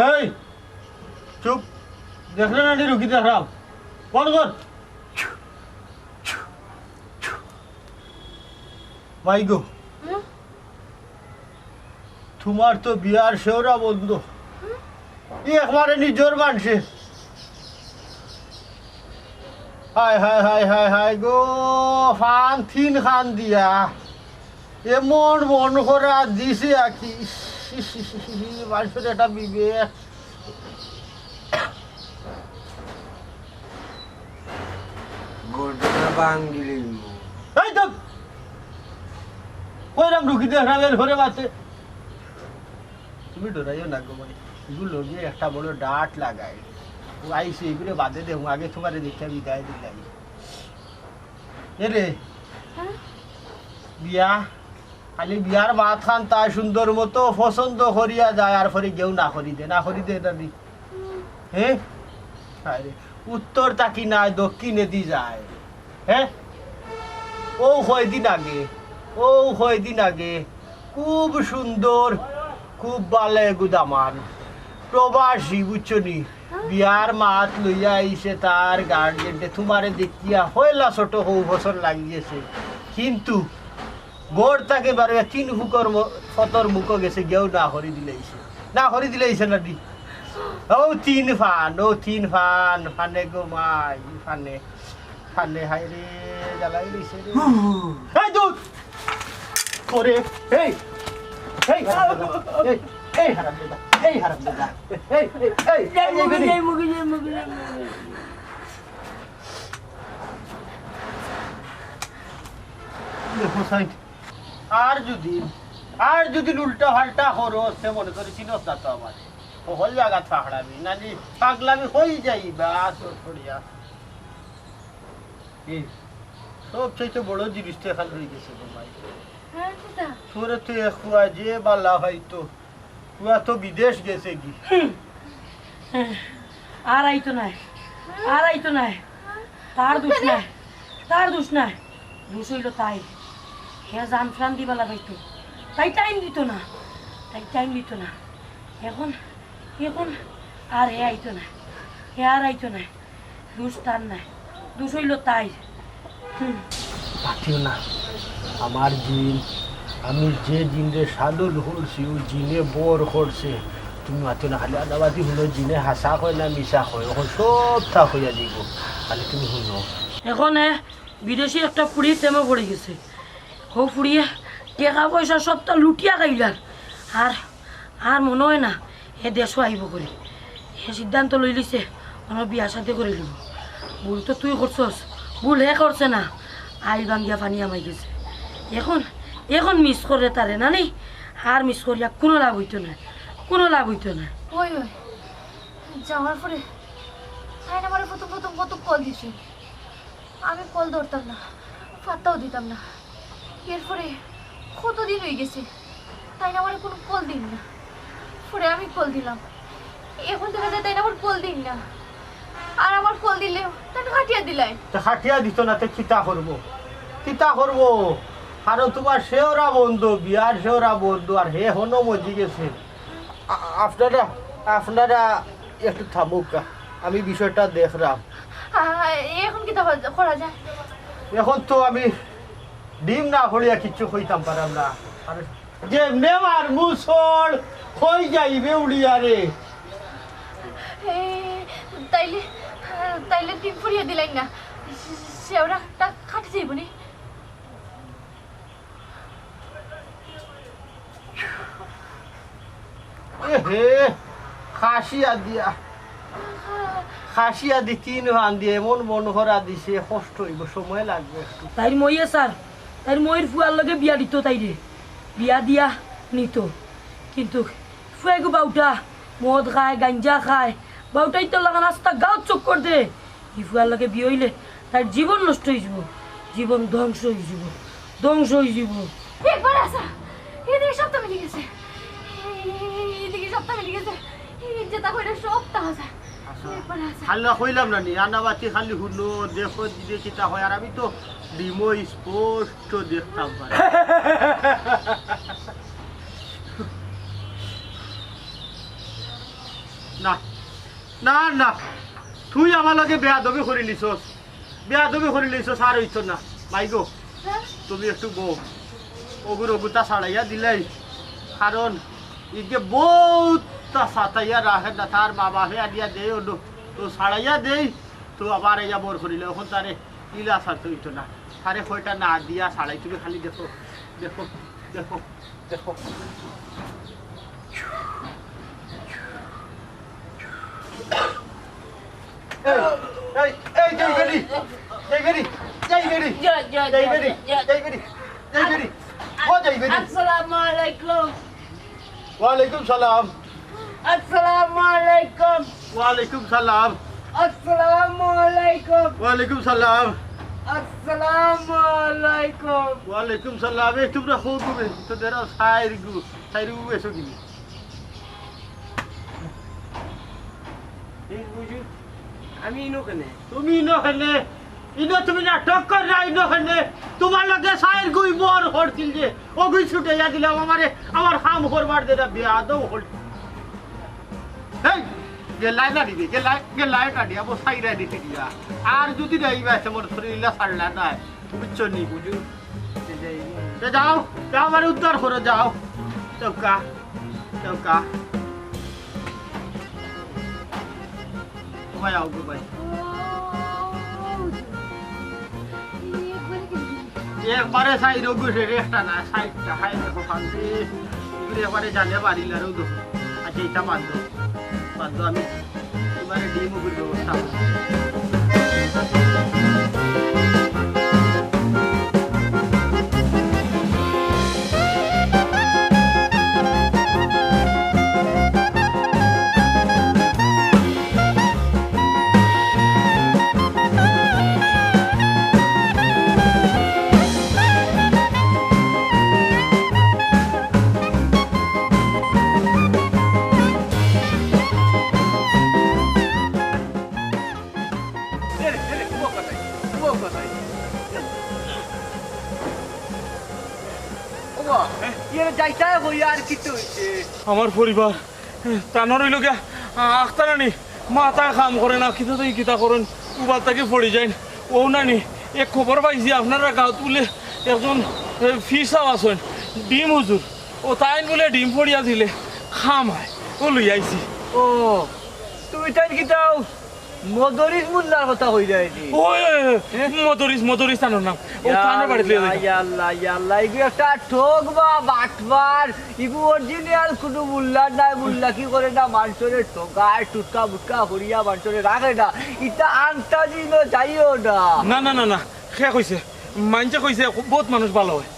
এই চুপ দেখলে না রুকি দেখলাম বন্ধ কর মাইগো তোমার তো বিয়ার শেওরা বন্ধ একবারে নিজের মানছে হায় হায় হায় হায় হায় গো ফান থিন খান দিয়া এমন মন করা দিছে আকি মানুষের একটা বিবেক গোটা বাঙ্গিলি এই তো কইরাম ঢুকি দিয়ে রামের ঘরে বাতে তুমি ডরাইও না গো মানে এগুলো গিয়ে একটা বড় ডাট লাগায় ও আইসে এগুলো বাদে দে আগে তোমার দেখে বিদায় দিলাই এরে বিয়া খালি বিয়ার ভাত খান তা সুন্দর মতো পছন্দ করিয়া যায় আর ফরি কেউ না করি দে দাদি হ্যাঁ উত্তর তাকি নাই দক্ষিণে দি যায় হ্যাঁ ও কয়দিন আগে খুব সুন্দর খুব ভালো গুদামান প্রবাসী বুঝছনি বিয়ার মাত লইয়া আইছে তার গার্জেন্টে তোমারে দেখিয়া হইলা ছোট হৌ বছর লাগিয়েছে কিন্তু গোড় তাকে বারে 3 ফুকর ফতর মুখ গেছে গেও না হরি দিলেইছে না দি ও 3 ফান ফানে গো মাই ফানে হাই রে জ্বালাই দিছে রে এই দুধ করে এই হারাম দাদা এই মুগি দেখো সাইড আর যদি উল্টা পাল্টা করো সে মনে করি চিনস না তো আমার হল জায়গা পাকড়াবি নানি পাগলামি হয়ে যাই বা ছড়িয়া সব চাইতে বড় জিনিসটা এখান হয়ে গেছে তোমায় তোরে তো এখুয়া যে বালা হয়তো তুয়া তো বিদেশ গেছে কি আর আইতো নাই তার দোষ নাই দোষ হইল তাই হে জান ফ্রান দিবা লাগাইতো তাই টাইম দিত না এখন আর হে আইতো না দোষ তার নাই দোষ হইল তাই পাঠিও না আমার জিন আমি যে জিনে সাদুল হলছি ও জিনে বোর করছে তুমি মাতিও না খালি আদাবাদি হলো জিনে হাসা হয় না মিশা হয় এখন সব থাক হইয়া দিব খালি তুমি শুনো এখন বিদেশি একটা পুড়ি তেমে পড়ে গেছে ও পুড়িয়ে টাকা পয়সা সবটা লুটিয়া খাইলার আর মনে হয় না হে দেশও আইব করে হে সিদ্ধান্ত লই লিছে আমার বিয়া সাথে করে লিব ভুল তো তুই করছস ভুল হে করছে না আইল ভাঙ্গিয়া পানি আমাই গেছে এখন মিস করে তারে না নেই আর মিস করিয়া কোনো লাভ হইতো না ওই যাওয়ার পরে আমার প্রথম কত কল দিছে আমি কল ধরতাম না পাত্তাও দিতাম না এরপরে কতদিন হয়ে গেছে তাই না আমার কোনো কল দিন না পরে আমি কল দিলাম এখন দেখা যায় তাই না আমার কল দিন না আর আমার কল দিলে তাই খাটিয়া দিলাই খাটিয়া দিত না তো কিতা করবো কারণ তোমার শেওরা বন্ধু বিয়ার শেওরা বন্ধু আর হে হনো মজি গেছে আপনারা একটু থামুক আমি বিষয়টা দেখলাম এখন কি করা যায় এখন তো আমি ডিম না হলিয়া কিচ্ছু হইতাম পারাম না আর যে নেমার মুসল হই যাইবে উড়িয়া রে তাইলে তাইলে ডিম ফুরিয়ে দিলাই না শেওড়াটা খাটে যাইব নি হে খাসিয়া দিয়া খাসিয়া দি 3 ভান দিয়ে এমন মন ভরা দিছে কষ্ট হইব সময় লাগবে একটু তাই মইয়ে স্যার তাই মইয়ের ফুয়ার লগে বিয়া দিত তাইরে বিয়া দিয়া নিত কিন্তু ফুয়াগু বাউটা মদ খায় গাঞ্জা খায় বাউটাই তো লাগা রাস্তা গাঁত চক্কর দে ই ফুয়ার লগে বিয়ে হইলে তার জীবন নষ্ট হয়ে যাব জীবন ধ্বংস হয়ে যাব ধ্বংস হয়ে যাব একবার আসা এদিকে সপ্তাহ মিলে গেছে এদিকে সপ্তাহ মিলে গেছে যেটা কইরা সপ্তাহ আছে একবার আসা খালি কইলাম না নি আনাবাতি খালি হুনো দেখো দিদি কিতা হয় আর আমি তো ডিমো স্পষ্ট দেখতাম পারি না না না তুই আমার লগে বেয়াদবি করে লিছস আর হইতো না মাইগো তুমি একটু বউ অগুতা ছাড়াইয়া দিলাই কারণ ইকে বহুতটা সাতাইয়া রাখে না তার বাবা হে আদিয়া দেই ওলো তো ছাড়াইয়া দেই তো আবার ইয়া বর করিলে এখন তারে ইলা ছাড়তে হইতো না তারে কয়টা না দিয়া ছাড়াই তুমি খালি দেখো দেখো দেখো দেখো এই এই যাই গেলি ও যাই গেলি আসসালামু আলাইকুম ওয়ালাইকুম সালাম আসসালামু আলাইকুম ওয়ালাইকুম সালাম আসসালামু আলাইকুম ওয়ালাইকুম সালাম আসসালামু আলাইকুম ওয়ালাইকুম সালাম এই তোমরা খুব তুমি তো দেরা সাইরগু এসো কি এই বুঝু আমি ইনো কেনে তুমি ইনো কেনে ইনো তুমি নাটক কর না ইনো কেনে তোমার লগে সাইরগু বর হরছিল যে ওগুই ছুটে যা দিলাম আমার কাম করবার দেরা বিয়াদও হল এই গেলাই না দিবি গেলাই কাটি আবো সাইরা দিতে দিয়া আর যদি যাইবা মোর শরীরটা ছাড়লা না বুঝছো নি বুঝু যাও আমার উদ্ধার করো যাও চৌকা তোমায় আও গো ভাই একবারে সাইড গুছে রেখটা না সাইডটা হাই দেখো ফান্দি একবারে জানে বাড়িল আর দেখো আচ্ছা এটা বাঁধো আমি এবারে ডিমোগুর ব্যবস্থা আমার পরিবার টানোর হইল গিয়া আখতারানি মাথা কাম করে না কিতা থেকে কিতা করেন উবার তাকে পড়ে যায় ও নানি এক খবর পাইছি আপনারা গাঁত বলে একজন ফিসাও আছেন ডিম হুজুর ও তাই বলে ডিম পড়িয়া দিলে খামায় ও লই আইছি ও তুমি তাই কিতাও মদরিস মুল্লার কথা কই যায় নি ওই মদরিস টানোর নাম ও টানোর বাড়িতে লইয়া যাই আল্লাহ ইগু একটা ঠক বা বাটবার ইগু অরিজিনাল কোনো মুল্লা নাই মুল্লা কি করে না মানুষের ঠকায় টুটকা বুটকা হরিয়া মানুষের রাখে না ইটা আন্তাজি ন যাইও না খে কইছে মানছে কইছে বহুত মানুষ ভালো হয়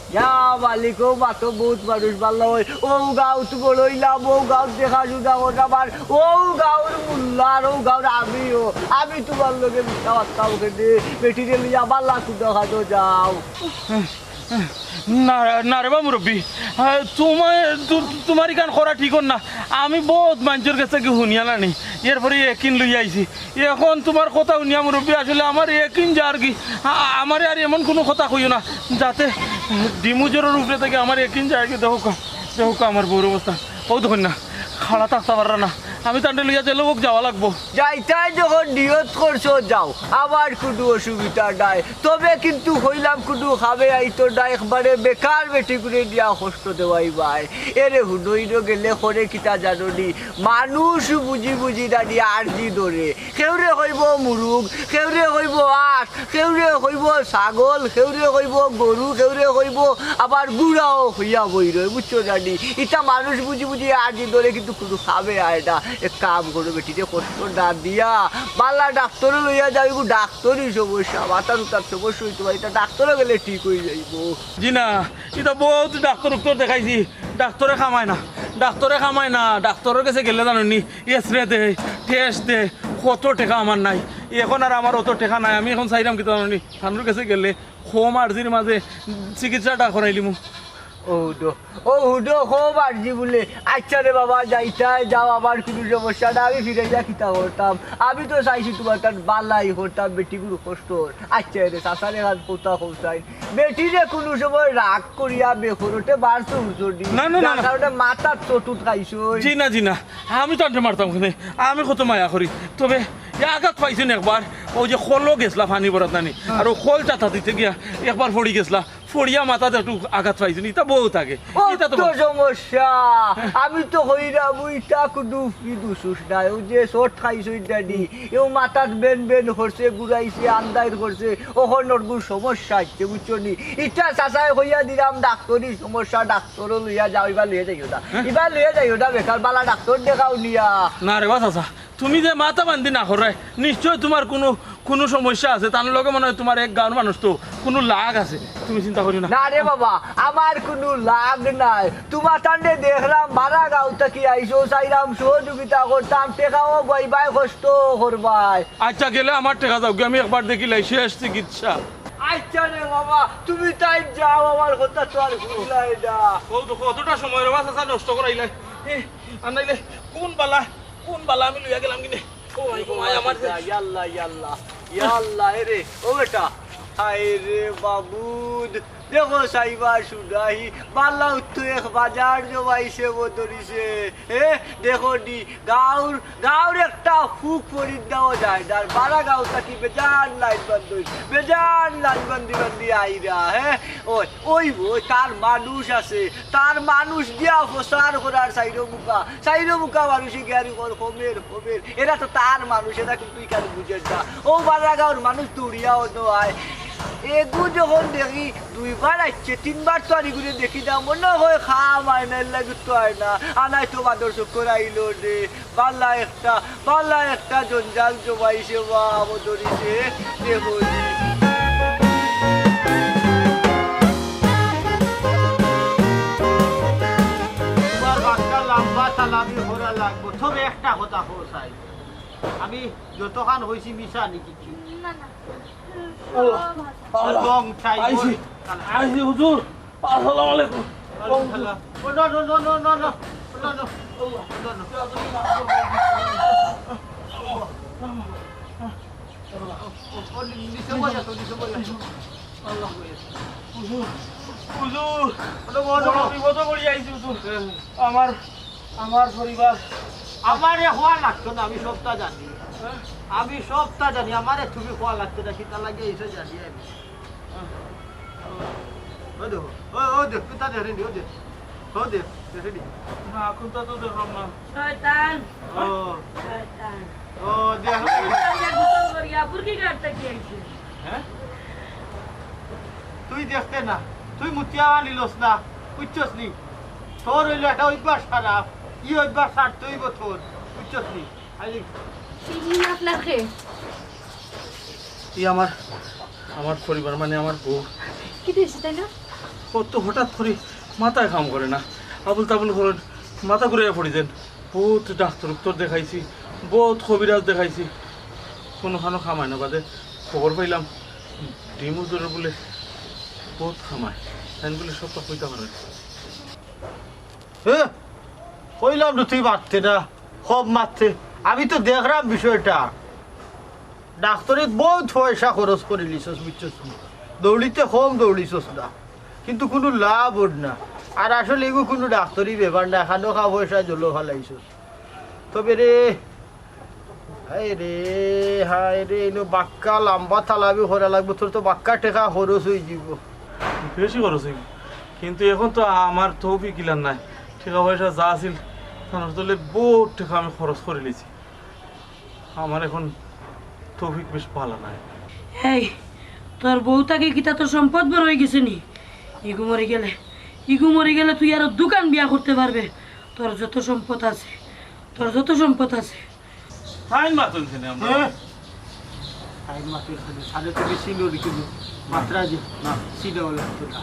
মালিকও মাতো বহুত মানুষ ভালো হয় ও গাঁও তো বলইলাম ও গাঁও দেখা জুদা ওটা বার ও গাঁওর মুল্লার ও গাঁওর আমি তোমার লোকে মিথ্যা বার্তা ওকে দিয়ে বেটিরে লিয়া বাল্লা কুদা খাটো যাও না রে বা মুরব্বী তোমার গান করা ঠিক না আমি বহুত মানুষের কাছে শুনিয়া নানি এরপরে একিন লই আইছি এখন তোমার কথা শুনিয়া মুরব্বী আসলে আমার একিন যার কি আমার আর এমন কোনো কথা কইও না যাতে ডিমুজোরের উপরে থেকে আমার একিন যায় কি দেখো আমার বউর অবস্থা ও দেখুন না খাড়া থাকতে পারা না আমি তান্ডে লইয়া যাইলে ওক যাওয়া লাগবো। যাইতাই যখন নিয়ত করছো যাও, আমার কোনো অসুবিধা নাই, তবে কিন্তু হইলাম কোনো খাবে আইতো না, একবারে বেকার বেটি করে দিয়া কষ্ট দেওয়াই ভাই। এরে হুনইন গেলে করে কিতা জাননি, মানুষ বুঝি বুঝি দাঁড়ি আরজি ধরে, কেউরে হইব মুরুগ, কেউরে হইব আট, কেউরে হইব ছাগল, কেউরে হইব গরু, কেউরে হইব আবার গুড়াও হইয়া বই রয়, বুঝছো জানি। এটা মানুষ বুঝি বুঝি আরজি ধরে, কিন্তু কোনো খাবে আয় না। এক কাম করো বেটিতে কষ্ট না দিয়া বালা ডাক্তারও লইয়া যাইব, ডাক্তারই সমস্যা, মাথা দুটার সমস্যা হইতে পারে, এটা ডাক্তারও গেলে ঠিক হয়ে যাইব। জি না, এটা বহুত ডাক্তার উক্তর দেখাইছি, ডাক্তারে খামায় না, ডাক্তারে খামায় না। ডাক্তারের কাছে গেলে জানি এক্সরে দে, টেস্ট দে, কত টাকা আমার নাই। এখন আর আমার অত টাকা নাই, আমি এখন চাইলাম কি জানি থানুর কাছে গেলে হোম আর্জির মাঝে চিকিৎসাটা করাইলিমু। ও হুডো খুব আর্জি বলে, আচ্ছা রে বাবা যাইতাই যাও, আবার কোনো সমস্যা না, আমি ফিরে যা কিতা করতাম। আমি তো চাইছি তোমার তার বালাই করতাম, বেটিগুলো কষ্ট। আচ্ছা রে চাষারে হাত পোতা খোঁচাই, বেটিরে কোনো সময় রাগ করিয়া বেখরতে বাড়ছো হুজুর দি, যার কারণে মাথার চটুট খাইছো। জি না জি না, আমি তো আনতে মারতাম ওখানে, আমি কত মায়া করি। তবে আঘাত পাইছেন একবার, ওই যে খোলও গেছলা পানি বরাত নানি, আর ও খোল চাতা দিতে গিয়া একবার পড়ি গেছলা, ফড়িয়া মাথাতে একটু আঘাত পাইছেন। এটা বহুত আগে, এটা তো সমস্যা। আমি তো হইরা বুইটা কোনো দুসুস নাই, ও যে শর্ট খাইছো ইত্যাদি, এও মাথাত বেন বেন করছে, গুড়াইছে, আন্দাইর করছে, ওখন নরগুর সমস্যা হচ্ছে, বুঝছো নি। ইটা চাচাই হইয়া দিলাম ডাক্তারি সমস্যা, ডাক্তারও লইয়া যাও, এবার লইয়া যাইও না, এবার লইয়া যাইও না, বেকার বালা ডাক্তার দেখাও নিয়া। না রে বা চাচা, তুমি যে মাথা বান্ধি না করাই, নিশ্চয় তোমার কোনো কোনো সমস্যা আছে, তার লগে মনে হয় তোমার এক গাঁর মানুষ তো কোনো লাগ আছে, তুমি চিন্তা করি না। না রে বাবা, আমার কোনো লাগ নাই, তোমার টান্ডে দেখলাম মারা গাঁও থাকি আইসো, চাইলাম সহযোগিতা করতাম, টেকাও বইবাই কষ্ট করবাই। আচ্ছা গেলে আমার টেকা দাও, আমি একবার দেখিলাই শেষ চিকিৎসা। আচ্ছা রে বাবা, তুমি তাই যাও, আমার কথা তো আর ভুলাই না। কতটা সময় রে বা চাচা নষ্ট করাইলাই, আনাইলে কোন বালা আমি লইয়া গেলাম কিনে। ও মাই আমার ইয়াল্লা ইয়াল্লা ইয়াল্লা, এরে ও বেটা, হায় রে বাবুদ, দেখো সাইবার সুদাহি বাল্লা উত্তু এক বাজার জমাইছে বদরিছে। দেখো দি গাঁর একটা ফুক পরিদ দেওয়া যায়, আর বারা গাঁও থাকি বেজান লাইন বান্ধি, বেজান লাইন বান্ধি আইরা। ওই তার মানুষ আছে, তার মানুষ দিয়া প্রচার করার সাইরো মুখা মানুষই জ্ঞানী কর কমের, এরা তো তার মানুষ, এরা কিন্তু কেন বুঝে না। ও বারা গাঁর মানুষ তুড়িয়াও নয়, এগু যখন দেখি দুইবার আসছে, তিনবার তো আনিগুলো দেখি না, মনে হয় খাম আয়নার লাগে তো হয় না, আনাই তো বাদর চক্কর আইলো রে, পাল্লা একটা জঞ্জাল জমাইছে বা ধরিছে। দেখো তোমার বাচ্চা লম্বা চালামি ঘোরা লাগবো, তবে একটা কথা হোসাই, আমি যতখান হয়েছি মিশা নি কিছু না না এবং চাই আইসি হুজুর, আসসালামু আলাইকুম। আমার পরিবার আমারে হওয়া লাগতো না, আমি সবটা জানি, আমারে তুমি হওয়া লাগতো না, কিতা লাগে এসে জানি আমি। ও দেখ কিতা দেখে নি, ও দেখ দেখে নি না, কোনটা তো দেখলাম না। শয়তান ও শয়তান ও দেখ গোসল করিয়া বুরকি কাটতে কি আইছে? হ্যাঁ তুই দেখতে না, তুই মুতিয়া নিলস না, বুঝছস নি, তোর হইলো একটা অভ্যাস খারাপ, ই অভ্যাস ছাড়তে হইব তোর, বুঝছস নি। আপনার কে ই আমার পরিবার, মানে আমার বউ, কি দিয়েছে তাই না? ও তো হঠাৎ করে মাথায় কাম করে না, আবুল তাবুল করেন, মাথা ঘুরে পড়ি দেন। বহুত ডাক্তার উত্তর দেখাইছি, বহুত কবিরাজ দেখাইছি, কোনোখানো খামায় না। বাদে খবর পাইলাম ডিম উজুরের বলে বহুত খামায়, তাই বলে সবটা কইতে পারে। কইলাম না তুই মারতে না, সব মারতে। আমি তো দেখলাম বিষয়টা, ডাক্তারে বহুত পয়সা খরচ করে লিছস, বুঝছস, দৌড়িতে কম দৌড়িছস না, কিন্তু কোনো লাভ ওর না। আর আসলে এগুলো কোনো ডাক্তারি ব্যাপার না, খানো খা পয়সা জল ফালাইছস। তবে রে হায় রে হায় রে এনো বাক্কা লম্বা তালাবি হরা লাগবে, তোর তো বাক্কা টেকা খরচ হয়ে যাব। বেশি খরচ হইব, কিন্তু এখন তো আমার তৌফিক কিলার নাই। টাকা পয়সা যা আছিল তার তোলে বহুত টাকা আমি খরচ করে নিয়েছি। আমার এখন তৌফিক বেশ ভালো নাই। এই তোর বউটাকে কিতা তোর সম্পদ বড় হয়ে গেছে নি? ইগু মরে গেলে তুই আরো দোকান বিয়া করতে পারবে। তোর যত সম্পদ আছে, তোর যত সম্পদ আছে। ফাইন মাতুন ছেনে আমরা। আইন মাত্র সাড়ে থেকে ছিল রেখেছিল মাত্রা যে না সিলেও লাগতো না।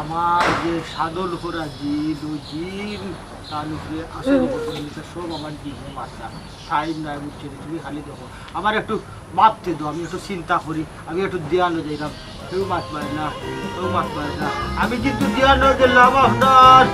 আমার যে সাদল করা জিন তার উপরে আসল সব আমার জিনে মাত্রা টাইম নাই বুঝছে। তুমি খালি দেখো আমার একটু মাপতে দাও, আমি একটু চিন্তা করি, আমি একটু দেয়ানো যাইলাম। কেউ মাছ পারে না, কেউ মাছ পারে না, আমি কিন্তু দেয়ানো গেলাম আপনার।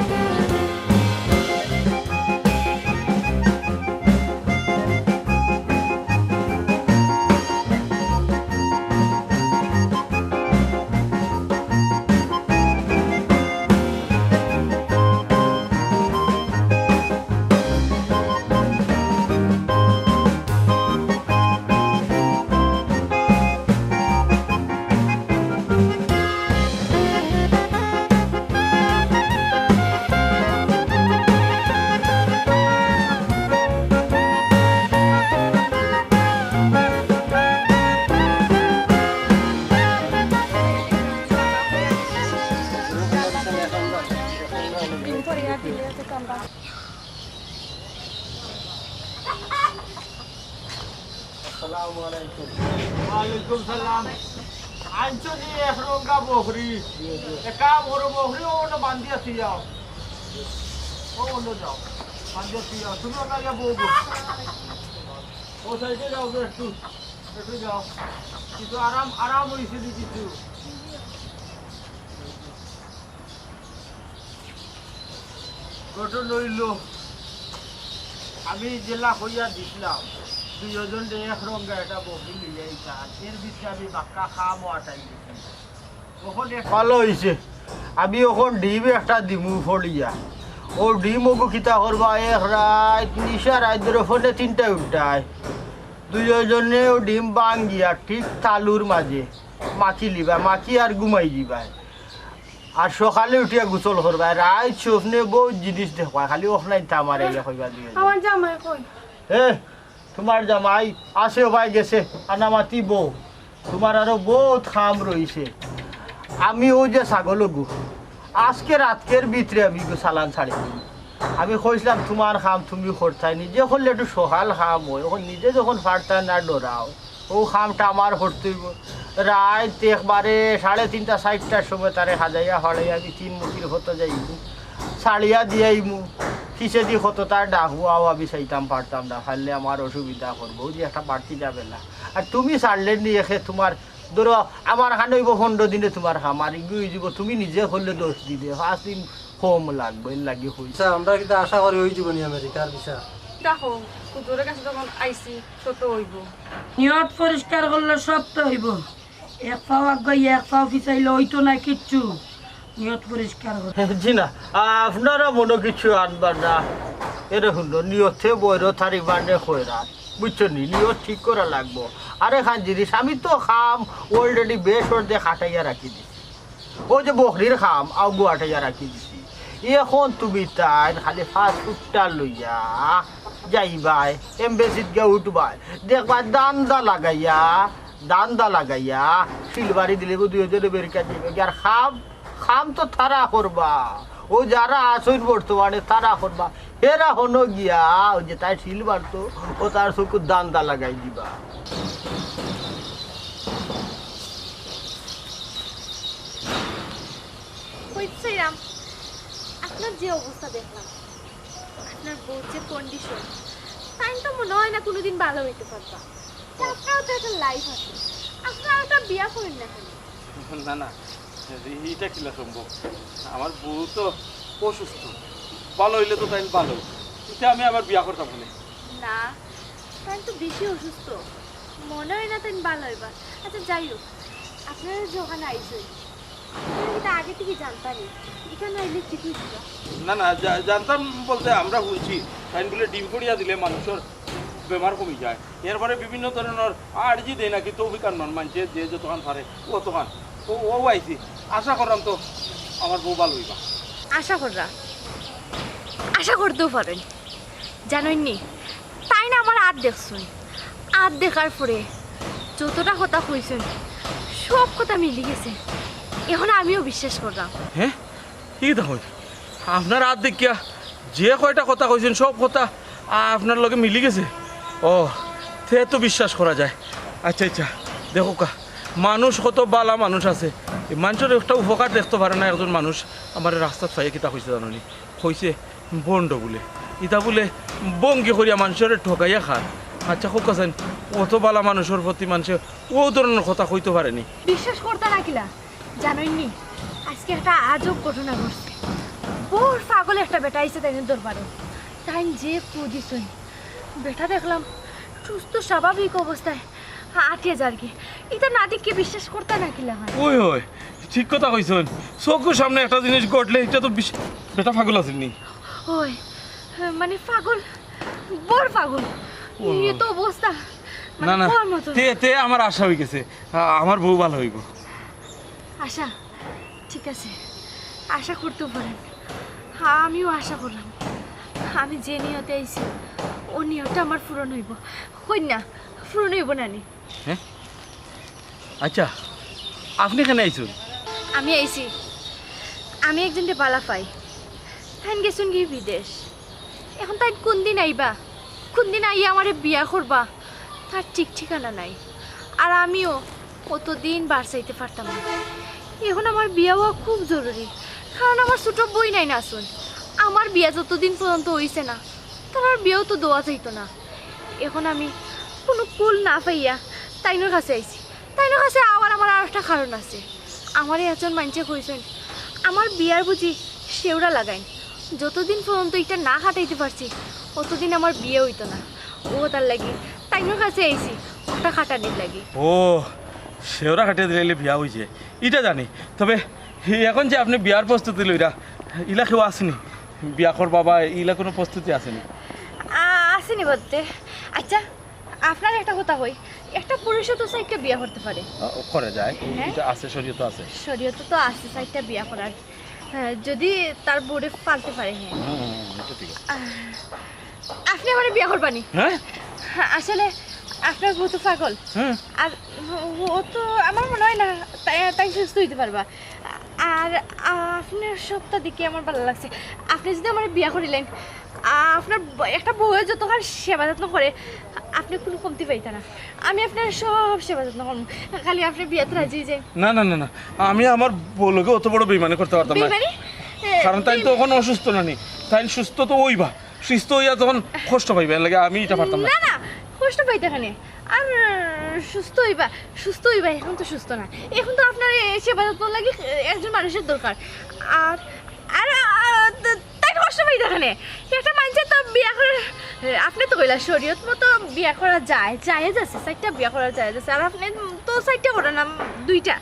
ওয়ালাইকুম সালাম। আনছো নি একরঙ্গা বকরি, একা বড় বকরি ওটা বান্ধি আছি যাও, ও অন্য যাও বান্ধি আছি যাও। তুমি ওটা যা বলবো ও সাইডে যাও, একটু একটু যাও, কিছু আরাম আরাম হয়েছে নি কিছু। ঘটনা হইল আমি জেলা হইয়া দিছিলাম দুজন এক রঙা একটা বকরি নিয়ে এর ভিতরে আমি বাক্কা খাম আটাই দিছি। ভালো হয়েছে, আমি ওখান ডিম একটা দিমু ফলিয়া, ও ডিম ওগো খিতা করবা এক রাত নিশা রাত ধরে ফোনে 3টায় উঠায় দুজনে ও ডিম বাঙ্গিয়া ঠিক তালুর মাঝে মাখি লিবা, মাখি আর ঘুমাই দিবা, আর সকালে উঠিয়া গোসল করবা। রাত স্বপ্নে বহুত জিনিস দেখবা, খালি ওখানে তামার এলে কইবা দিয়ে। আমার জামাই কই? তোমার জামাই আসে ভাই গেছে আনামাতি বউ, তোমার আরো বহুত খাম রয়েছে। আমি ও যে ছাগল গু আজকে রাতকের ভিতরে আমি চালান ছাড়ি দিই। আমি কইছিলাম তোমার খাম তুমি করতাই, নিজে করলে একটু সকাল খাম হয়, ওখন নিজে যখন ফাড়তা না ডরাও, ও খামটা আমার করতে রাত একবারে 3:30 4টার সময় তারে সাজাইয়া হড়াইয়া আমি 3 মুখির হতো যাইব ছাড়িয়া দিয়াইমু কিসে দি হতো তার ডাকুয়াও আমি চাইতাম পারতাম না, ফাইলে আমার অসুবিধা করবো যে একটা বাড়তি যাবে না। আর তুমি ছাড়লে নিয়ে তোমার ধরো আমার খান হইব 15 দিনে তোমার খামার এগিয়ে যাব, তুমি নিজে করলে 10 দিনে 5 দিন কম লাগবে লাগি হইছে। আমরা কিন্তু আশা করি হয়ে যাবনি আমেরিকার ভিসা। দেখো কুতুরের কাছে যখন আইসি তত হইব। নিয়ত পরিষ্কার করলে সব তো হইব। এক পাও আগাই এক পাও পিছাইলে হইতো না কিচ্ছু। নিয়ত পরিষ্কার করে জি না, আপনারা মনে কিছু আনবার না, এরকম নিয়তে বইর থারি বানে খয়রা বুঝছো নি, নিয়ত ঠিক করা লাগবো। আর এখান জিনিস আমি তো খাম অলরেডি বেশ ওর দিয়ে খাটাইয়া রাখি দিছি, ও যে বকরির খাম আউ আটাইয়া রাখি দিছি। এখন তুমি তাই খালি ফাস্ট ফুডটা লইয়া যাইবাই এমবেসিত গিয়ে উঠবাই, দেখবা দান্দা লাগাইয়া শিলবাড়ি দিলে 2000 বেরিকা দিবে। আর খাম তো তারা করবা, ও যারা আসইন বর্তমানে তারা করবা, এরা হনো গিয়া ও যে তাই শিল মারতো ও তার চকুর দান্দা লাগাই দিবা। কইছিলাম আপনার যে অবস্থা দেখলাম, আপনার বউর যে কন্ডিশন, তাই তো মনে হয় না কোনোদিন ভালো হইতে পারবা। আপনারও তো একটা লাইফ আছে, আপনারা একটা বিয়া করেন না কেন? না না, এইটা কিলা সম্ভব? আমার বউ তো অসুস্থ, ভালো হইলে তো তাই ভালো, এটা আমি আবার বিয়া করতাম না। না, তাই তো বেশি অসুস্থ, মনে হয় না তাই ভালো হইবা। আচ্ছা যাই হোক, আপনারা যে ওখানে আইসই আপনারা কিন্তু আগে থেকে জানতামই এখানে আইলে ঠিকই ছিল। না না, জানতাম বলতে আমরা হয়েছি তাই বলে ডিম করিয়া দিলে মানুষের বেমার কমে যায় এরপরে বিভিন্ন ধরনের আর্জি দেয় নাকি তৌফিকার মান মানছে যে যতখান পারে অতখান ও আইছি আশা করলাম তো আমার বউ ভালো হইবা আশা করতেও পারেন জানেননি তাই না আমার আর দেখছেন আর দেখার পরে যতটা কথা কইছেন সব কথা মিলি গেছে এখন আমিও বিশ্বাস করলাম। হ্যাঁ কি দেখুন আপনার আর দেখিয়া যে কয়টা কথা কইছেন সব কথা আপনার লগে মিলি গেছে ও সে তো বিশ্বাস করা যায়। আচ্ছা আচ্ছা দেখো কা মানুষ কত বালা মানুষ আছে এই মানুষের একটা উপকার দেখতে পারে না একজন মানুষ আমার রাস্তাত পাইয়ে কিতা কইছে জানি কইছে বন্ড বলে ইটা বলে বঙ্গি করিয়া মানুষের ঠকাইয়া খায়। আচ্ছা খুব কাছেন অত বালা মানুষের প্রতি মানুষে ও ধরনের কথা কইতে পারেনি বিশ্বাস করতে না কিলা জানেননি আজকে একটা আজব ঘটনা ঘটছে বড় পাগল একটা বেটা আইছে তাই দরবারে তাই যে পুজিছেন বেটা দেখলাম সুস্থ স্বাভাবিক অবস্থায় ৮,০০০ কি এটা না দেখে বিশ্বাস করতে না কিলা হয় ওই ওই ঠিক কথা কইছেন চোখের সামনে একটা জিনিস ঘটলে এটা তো বেটা পাগল আসেনি ওই মানে পাগল বড় পাগল এই তো অবস্থা না না তে আমার আশা হয়ে গেছে আমার বউ ভালো হইব। আশা ঠিক আছে আশা করতে পারেন আমিও আশা করলাম আমি যে নিয়তে আইছি ও নিয়তটা আমার পূরণ হইব হই না পূরণ হইব না নি হ্যাঁ আচ্ছা আপনি কেন আইসুন আমি আইছি আমি একজনকে বালা পাই তাই গেছুন কি বিদেশ এখন তাই কোন দিন আইবা কোন দিন আইয়া আমারে বিয়া করবা তার ঠিক ঠিকানা নাই আর আমিও কতদিন বার চাইতে পারতাম না এখন আমার বিয়া হওয়া খুব জরুরি কারণ আমার ছোট বই নাই না শুন আমার বিয়া যতদিন পর্যন্ত হইছে না তার আর বিয়েও তো দেওয়া যাইতো না এখন আমি কোনো কুল না পাইয়া তাইনোর কাছে আইছি তাইনোর কাছে আবার আমার আর একটা কারণ আছে আমার একজন মানুষে কইছেন আমার বিয়ার বুঝি শেওড়া লাগাইন যতদিন পর্যন্ত এটা না কাটাইতে পারছি অতদিন আমার বিয়ে হইতো না ও তার লাগি তাইনোর কাছে আইছি ওটা কাটানির লাগি ও শেওরা কাটিয়ে দিলে বিয়া হয়েছে এটা জানি তবে এখন যে আপনি বিয়ার প্রস্তুতি লইরা ইলা কেউ আসেনি বিয়া কর বাবা ইলা কোনো প্রস্তুতি আসেনি আসেনি বলতে আচ্ছা আপনার একটা কথা কই একটা পুরুষও তো সাইডটা বিয়া করতে পারে করে যায় হ্যাঁ? এটা আছে শরীয়ত আছে শরীয়তে তো আছে সাইডটা বিয়া করার যদি তার বোর্ডে পালতে পারে হ্যাঁ এটা ঠিক আছে আপনি আমার বিয়া করবানি হ্যাঁ আসলে আপনার বউ তো পাগল আর ও তো আমার মনে হয় না তাই সুস্থ হইতে পারবা আর আপনার সবটা দেখে আমার ভালো লাগছে আপনি যদি আমার বিয়া করিলেন আপনার একটা বউয়ের যতক্ষণ সেবা যত্ন করে আপনি কোনো কমতি পাইতেন না আমি আপনার সব সেবা যত্ন করবো খালি আপনি বিয়াতে রাজি যে না না না না আমি আমার বউকে অত বড় বেইমানি করতে পারতাম না কারণ তাই তো এখন অসুস্থ না নি তাই সুস্থ তো ওইবা সুস্থ হইয়া তখন কষ্ট পাইবে লাগে আমি এটা পারতাম না না কষ্ট পাইতে এখানে আর সুস্থ হইবা এখন তো সুস্থ না এখন তো আপনার সেবা যত্ন লাগে একজন মানুষের দরকার আর আর তাই কষ্ট পাইতে এখানে একটা মানুষের তো বিয়া করে আপনি তো কইলা শরীয়ত মতো বিয়া করা যায় জায়েজ আছে সাইডটা বিয়া করা জায়েজ আছে আর আপনি তো সাইডটা করেন না দুইটা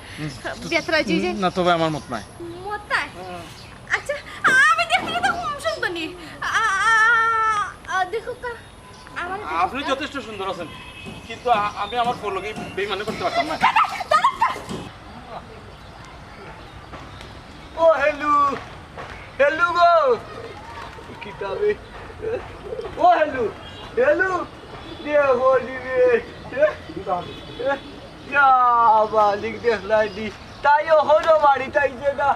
বিয়াতে রাজি যে না তবে আমার মত নাই মত নাই আচ্ছা আমি দেখতে তো সুন্দর নি দেখো আপনি যথেষ্ট সুন্দর আছেন কিন্তু আমি আমার বউকে বেইমানি করতে পারতাম না ও হেলু হেলু গো কিতাবে ও হেলু হেলু দেখো দিবে যা বালিক দেখলাই দি তাইও হলো বাড়ি তাই যে না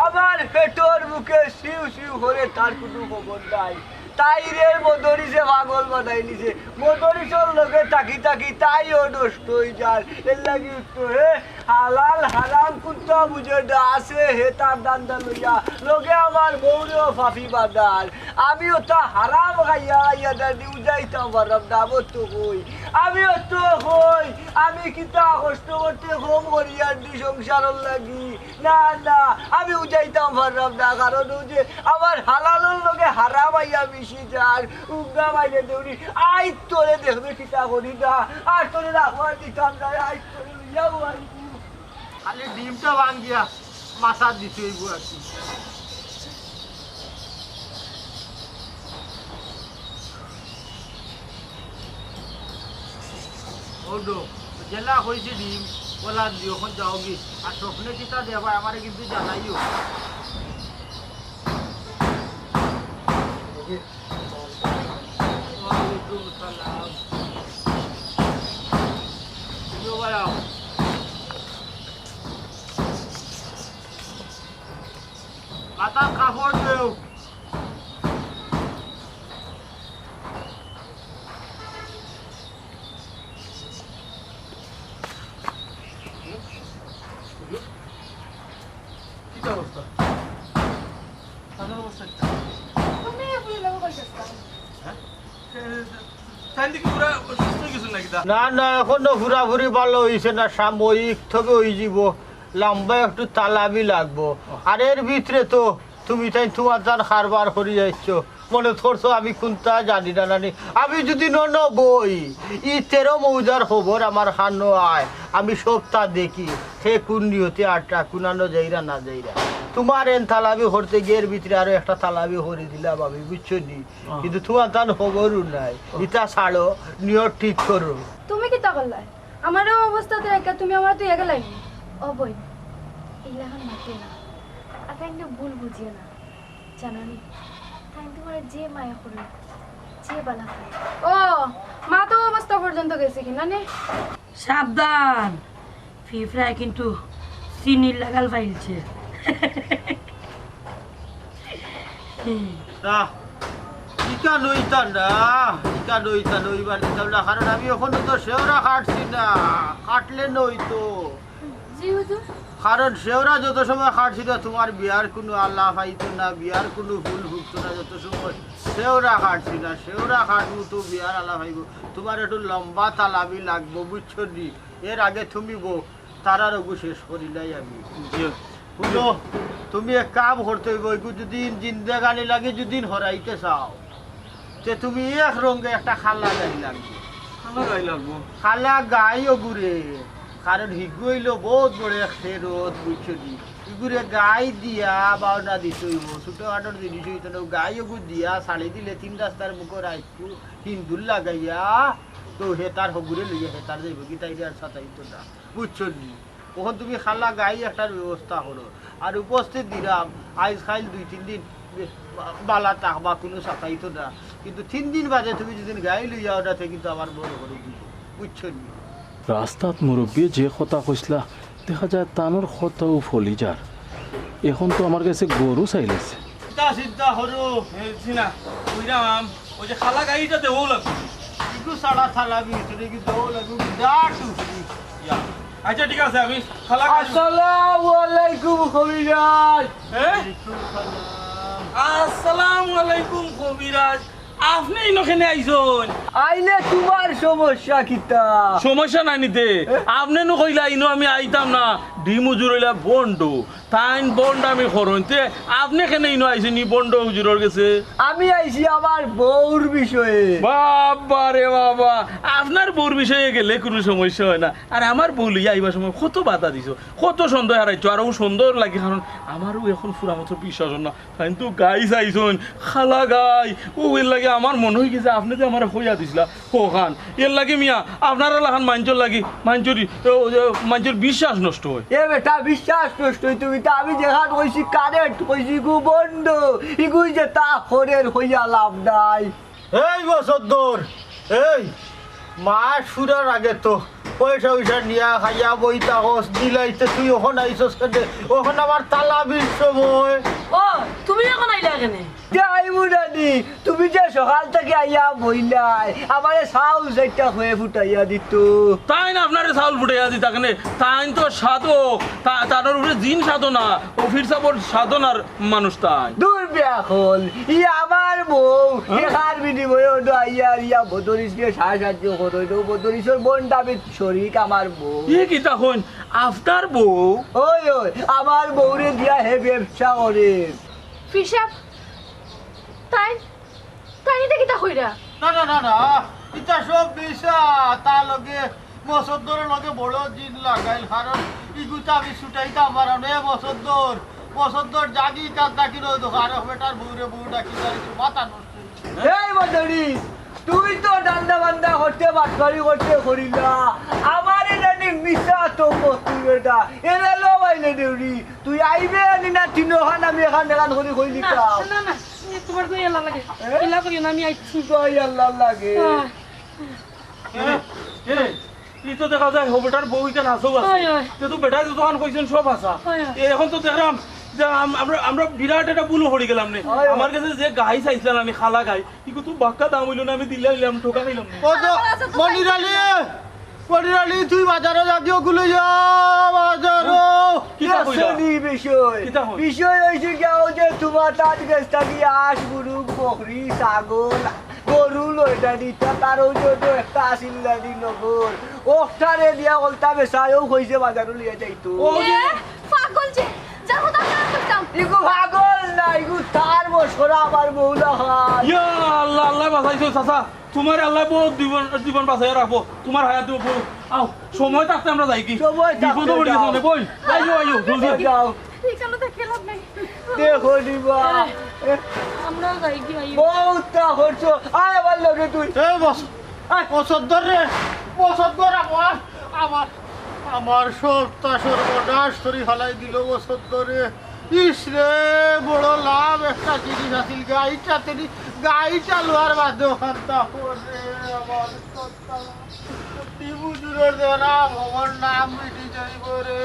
আমার পেটর মুখে শিউ শিউ করে তার কোনো খবর নাই তাইরের মোদরিসে পাগল বানাই নিছে মোদরিসের লোকে থাকি থাকি তাইও নষ্ট হয়ে যায় এর লাগি তো হে হালাল হারাম কুত্তা বুঝে আছে হে তার দান্দা লইয়া লোকে আমার বউরেও ফাফি বাঁধার আমিও তা হারাম খাইয়া খাইয়া দাদি উজাইতাম পারলাম না আমার তো কই আমিও তো কই আমি কিতা কষ্ট করতে কম করিয়া দি সংসারের লাগি না না আমি উজাইতাম পারলাম না কারণ ও যে আমার হালালের লোকে হারাম আইয়া মিশি যার উগা মাইলে দৌড়ি আই তোরে দেখবে কিতা করি না আর তোরে রাখবার দিতাম না আই তোরে লইয়াও আইবু খালি ডিমটা ভাঙ্গিয়া মাথা দিতে হইব আর কি ওডো জেলা হয়েছে ডিম বলা দিও এখন যাও কি আর স্বপ্নে কিতা দেবা আমারে কিন্তু জানাইও ওয়ালাইকুম সালাম ইয়ো ভাইয়া মাথা কাপড় দেও না না এখনো ঘুরাঘুরি ভালো হয়েছে না সাময়িক তবে ওই যাব লম্বা একটু তালাবি লাগবো আর এর ভিতরে তো তুমি তাই তোমার যান খারবার করে যাচ্ছ মনে করছো আমি কোনটা জানি না নানি আমি যদি বই ই 13 মৌজার খবর আমার খানো আয় আমি সপ্তাহ দেখি সে কোন নিয়তে আটটা কুনানো যাইরা না যাইরা তোমার এন তালাবি করতে গিয়ে এর ভিতরে আরো একটা তালাবি করে দিলাম আমি বুঝছো নি কিন্তু তোমার তান খবরও নাই ইটা ছাড়ো নিয়ত ঠিক করো তুমি কি তা করলাই আমারও অবস্থাতে একা তুমি আমার তো একা লাগি ও বই ইলাহান মাতে না আপনি ভুল বুঝিয়ে না জানানি তাই তোমার যে মায়া করলো যে বালা ও মা তো অবস্থা পর্যন্ত গেছে কিনা নে সাবধান ফিফরায় কিন্তু চিনির লাগাল ফাইলছে না ইকা নইতা না ইকা নইতা নইবার দিতাম না কারণ আমি ওখানে তো শেওরা কাটছি না কাটলে নইতো জি হুজুর কারণ শেওরা যত সময় কাটছিল তোমার বিয়ার কোনো আল্লাহ পাইতো না বিয়ার কোনো ফুল ভুগতো না যত সময় শেওরা কাটছি না শেওরা কাটবো তো বিয়ার আল্লাহ পাইব তোমার একটু লম্বা তালাবি লাগবো বুঝছো নি এর আগে তুমি তারার ওগু শেষ করি নাই আমি শুনো তুমি এক কাম করতে হইব যদি জিন্দেগানি লাগে যদি হরাইতে চাও যে তুমি এক রঙে একটা খালা গাই লাগবে খালা গাই ওগুরে কারণ হিগু হইল বহুত বড় এক ফেরত বুঝছো নি ইগুরে গাই দিয়া বাউনা দিতে হইব ছোটো খাটোর জিনিস হইতো না গাই ওগু দিয়া ছাড়ি দিলে 3 রাস্তার মুখে রাখবো হিন্দুর লাগাইয়া তো হেতার হগুরে লইয়া হেতার যাইব কি তাই আর সাতাইতো না বুঝছো নি ওখান তুমি খালা গাই একটার ব্যবস্থা করো আর উপস্থিত দিলাম আইজ খাইল 2-3 দিন বালা থাকবা কোনো সাতাইতো না কিন্তু 3 দিন বাদে তুমি যদি গাই লইয়া ওটাতে কিন্তু আমার বড় করে দিব বুঝছো নি রাস্তাত মুরব্বী যে কথা কইসলা দেখা যায় তানোর কথাও ফলি যার এখন তো আমার কাছে গরু চাইলেছে চিন্তা হরো না বুঝলাম ওই যে খালা গাড়িটা দেবো লাগবে একটু সাড়া থালাবি তুমি কি দেবো লাগবে বিরাট আচ্ছা ঠিক আছে আমি খালা আসসালামু আলাইকুম কবিরাজ আসসালামু আলাইকুম কবিরাজ আপনি ইনখানে আইছেন আইলে তোমার সমস্যা কিতা সমস্যা নাই নিতে আপনি নো কইলা ইনো আমি আইতাম না ডিম হুজুর হইলা বন্ড তাইন বন্ড আমি করতে আপনি কেন ইনো আইছেন নি বন্ড হুজুরের কাছে আমি আইছি আমার বউর বিষয়ে বাবা রে বাবা আপনার বউর বিষয়ে গেলে কোনো সমস্যা হয় না আর আমার বউ লইয়া আইবার সময় কত বাধা দিছো কত সন্দেহ হারাইছো আরও সুন্দর লাগে কারণ আমারও এখন পুরা মতো বিশ্বাস না কিন্তু গাই চাইছন খালা গাই ও এর লাগে আমার মনে হয়ে গেছে আপনি যে আমার হইয়া দিছিলা খান এর লাগে মিয়া আপনার লাখান মাঞ্চর লাগি মাঞ্চর বিশ্বাস নষ্ট হয় এ বেটা বিশ্বাস নষ্ট হয় তুমি তা আমি যেখান কইছি কারেক্ট কইছি গু বন্ধ ইগুই যে তা খরের হইয়া লাভ নাই এই বছর এই মাস ফুরার আগে তো পয়সা নিয়া খাইয়া বইতা হস দিলাইতে তুই ওখানে আইসস কেন ওখানে আমার তালাবির সময় ও তুমি এখন আইলা কেনে যাইবো নানি তুমি যে সকাল থেকে আইয়া বইলাই আমারে চাউল চারটা হয়ে ফুটাইয়া দিত তাই না আপনার চাউল ফুটাইয়া দিতা কেন তাই তো সাধক তার উপরে জিন সাধনা অফির সাপর সাধনার মানুষ তাই দূর বিয়া হল ই আমার বউ এখার বিনিময়ে আইয়া ইয়া বদরিসকে সাহায্য করইল বদরিসের বোনটা আমি শরীক আমার বউ এ কি তখন আপনার বউ ওই ওই আমার বউরে দিয়া হে ব্যবসা করে ফিসাব তাই তাই দেখি তা কইরা না না না না এটা সব বিষা তা লগে বছর লগে বড় দিন লাগাইল কারণ ইগুতা আমি ছুটাইতাম পারা নে বছর জাগি কাজ ডাকি নয় তো আর বেটার বউরে বউ ডাকি মাথা নষ্ট এই বদরিস তুই তো ডান্ডা বান্দা করতে বাটবাড়ি করতে করিলা আমার জানি মিশা তো তুই এটা এনে লো বাইলে দেউরি তুই আইবে আনি না তিনখান আমি এখান এখান করে কইলি না কা না না তোমার তো এলা লাগে এলা করি না আমি আইছি তুই আল্লাহ লাগে তুই তো দেখা যায় হবেটার বউ ইটা নাচও আছে তো বেটা যখন কইছেন সব আসা এখন তো দেখলাম যে আমরা বিরাট একটা ভুল হয়ে গেলাম নে আমার কাছে যে গাই চাইছিলাম আমি খালা গাই কিন্তু তুই বাক্কা দাম হইল না আমি দিলাম ঠোকা নিলাম মনিরালি তুই বাজারে যাদিও গুলো যা বাজারো বিষয় হয়েছে কেউ যে তোমার তার কাছ থেকে আস গরু বকরি ছাগল গরু লইটা দিতা তারও যদি একটা আসিল লাগি নগর ওটারে দিয়া বলতা বেসায়ও কইছে বাজারও লিয়ে যাইতো পাগল যে যার কথা না করতাম ইগু পাগল না ইগু তার বছরা আমার মৌলা হয় ইয়া আল্লাহ আল্লাহ বাঁচাইছো চাচা তোমার আল্লাহ বহুত জীবন বাঁচাই রাখবো তোমার হায়াত দিব আও সময় থাকতে আমরা যাই কি সময় বিপদ পড়ে গেছে বই আইও আইও জলদি যাও এখানে দেখে লাভ নাই দেখো দিবা আমরাও যাই কি আইও বহুতটা হচ্ছ আয় আবার লগে তুই এই বস বছর রে বছর আমার আমার আমার সবটা সর্বনাশ করে ফেলাই দিল বছর ধরে ইস রে বড় লাভ একটা জিনিস আছিল গাড়িটা লোয়ার বাদে ওখানটা আমার বুঝুরের দেনা আমার নাম মিটি যাইব রে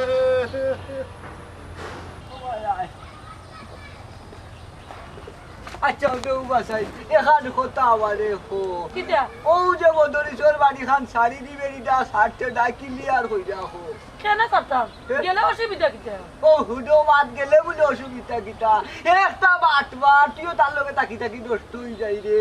আচ্ছা দেউ বাসাই এখান কথা আমারে হো কিটা ও যে মদরিসর বাড়ি খান শাড়ি দিবে এটা শার্টে ডাকি লিয়ার হইয়া হো কেন করতাম গেলে অসুবিধা কিটা ও হুডো মাত গেলে বলে অসুবিধা কিটা একটা বাটবার তুইও তার লগে তাকি তাকি নষ্ট হয়ে যাই রে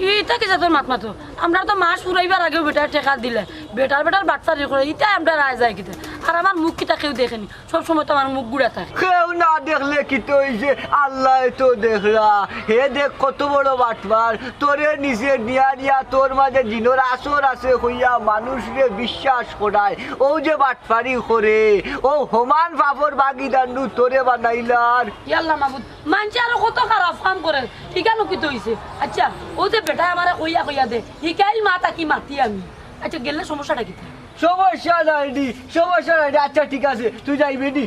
এইটা কি তোর মাত মাতো আমরা তো মাস উড়াইবার আগেও বেটার টেকা দিলে বেটার বাচ্চা করে ইটা আমরা রায় যায় কিটা আর আমার মুখ কিটা কেউ দেখেনি সব সময় তো আমার মুখ গুড়া থাকে কেউ না দেখলে কি তো হইছে আল্লাহ তো দেখলা হে দেখ কত বড় বাটবার তোরে নিজে নিয়া তোর মাঝে জিনোর আসর আছে হইয়া মানুষরে বিশ্বাস করায় ও যে বাটফারি করে ও হোমান বাবর বাগিদান্ডু তোরে বানাইলার ইয়াল্লা মাহবুদ মানছে আরো কত খারাপ কাম করে ঠিকানো কি তো হইছে আচ্ছা ও যে বেটা আমারে কইয়া দে হিকাইল মাতা কি মাতি আমি আচ্ছা গেলে সমস্যাটা কি সমস্যা নাই আচ্ছা ঠিক আছে তুই যাইবে নি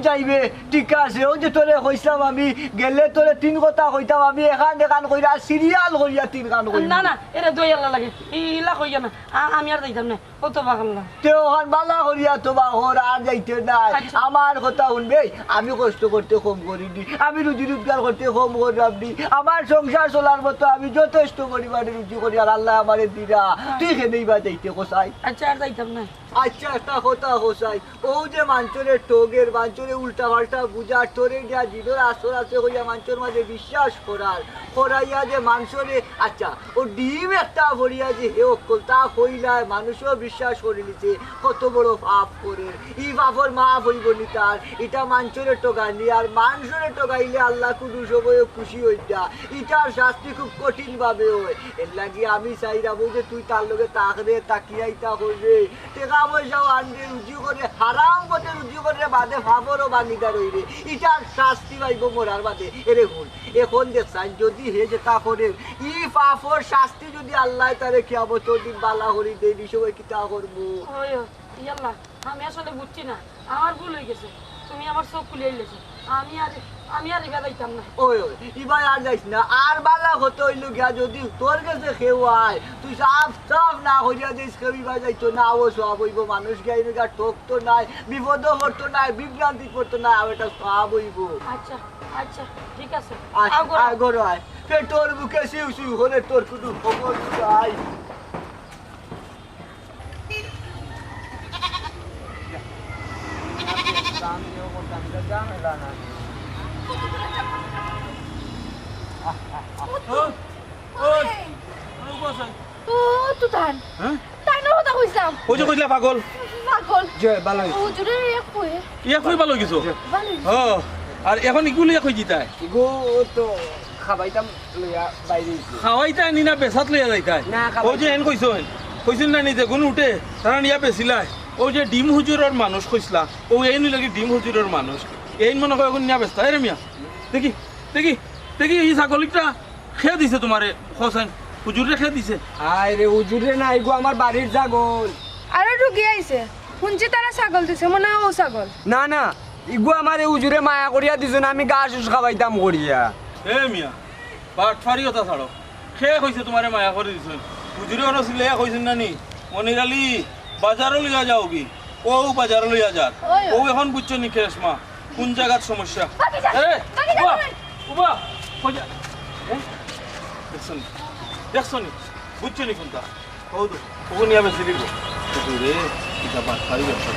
যাইবে ঠিক আছে ও যে তোরে কইসাম আমি গেলে তোরে তিন কথা কইতাম আমি এখান কইরা সিরিয়াল কইরা তিন গান কই না না এরা দই আল্লাহ লাগে ইলা কইয়া না আমি আর যাইতাম না কত পাগল না তেও ওখান বালা করিয়া তো বাহর আর যাইতে নাই আমার কথা শুনবে আমি কষ্ট করতে কম করিনি আমি রুজি রোজগার করতে কম করলাম নি আমার সংসার চলার মতো আমি যথেষ্ট পরিমাণে রুজি করি আর আল্লাহ আমারে দিরা তুই খেলেই বা যাইতে কোসাই আচ্ছা আর যাইতাম না আচ্ছা একটা কথা কোসাই ও যে মাঞ্চরের টোগের মাঞ্চরে উল্টা পাল্টা বুঝার তোরে যা জিদর আসর আছে হইয়া মাঞ্চর মাঝে বিশ্বাস করাইয়া যে মাংসরে আচ্ছা ও ডিম একটা ভরিয়া যে হে অকল তা হইলায় মানুষও বিশ্বাস করে নিছে কত বড় পাপ করে ই পাপর মাফ হইব নি তার এটা মাঞ্চরে টোগানি আর মাংসরে টোগাইলে আল্লাহ কুদু সবই খুশি হইয়া ইটার শাস্তি খুব কঠিন ভাবে হয় এর লাগি আমি চাইরাবো যে তুই তার লগে তাকরে তাকিয়াইতা করবে টাকা পয়সাও আনবে রুজি করে হারাম পথে রুজি করে বাদে ভাবরও বানিদা রইবে ইটার শাস্তি পাইব মরার বাদে এরে ভুল এখন দেখছেন যদি হে যে তা করে ই পাপর শাস্তি যদি আল্লাহ তারে কিয়ামত দিন বালা করি দেই বিষয় কি তা করবো ইয়াল্লা আমি আসলে বুঝছি না আমার ভুল হয়ে গেছে তুমি আমার চোখ খুলে এলেছো আমি আর এবার যাইতাম না ওই এবার আর যাইস না আর বালা হতে হইল গিয়া যদি তোর কাছে খেউ আয় তুই সাফ না হইয়া যাইস কেউ এবার যাইতো না ও সব হইব মানুষ গিয়া ঠকতো নাই বিপদও পড়তো নাই বিভ্রান্তি পড়তো না আর এটা সব হইব আচ্ছা আচ্ছা ঠিক আছে আয় গরো আয় ফের তোর বুকে সিউ হলে তোর কোনো খবর চাই পাগল আর এখন ইগুলি কই দিতাই খাওয়াইতাই নি না বেসাত লইয়া যাইতাই ও যে এন কইছিল না নিজে গুণ উঠে তারা নিয়া বেছিলাই ও যে ডিম হুজুরের মানুষ কইসলা ও এই লাগি ডিম হুজুরের মানুষ এই মনে হয় এখন নিয়া ব্যস্ত রে মিয়া দেখি দেখি দেখি এই ছাগলিটা খেয়ে দিছে তোমারে খসাইন হুজুর রেখে দিছে। আয় রে হুজুরে নাই গো আমার বাড়ির ছাগল। আরো ঢুকি আইছে শুনছি তারা ছাগল দিছে মনে হয় ও ছাগল। না না ইগো আমার এই হুজুরে মায়া করিয়া দিছেন আমি গা শুষ খাবাইতাম করিয়া। এ মিয়া বাটফারি কথা ছাড়ো, খেয়ে কইছে তোমারে মায়া করে দিছেন। হুজুরে অন সিলেয়া কইছেন না নি মনিরালি বাজারও লিয়া যাও কি, ও বাজারও লিয়া যার। ও এখন বুঝছো নি কেশমা কোন জায়গার সমস্যা। এ উবা উবা কইয়া দেখছো নি দেখছো নি বুঝছো নি কোনটা ও তো ও নিয়া বেশি দিব রে এটা বাটফারি ব্যবসা।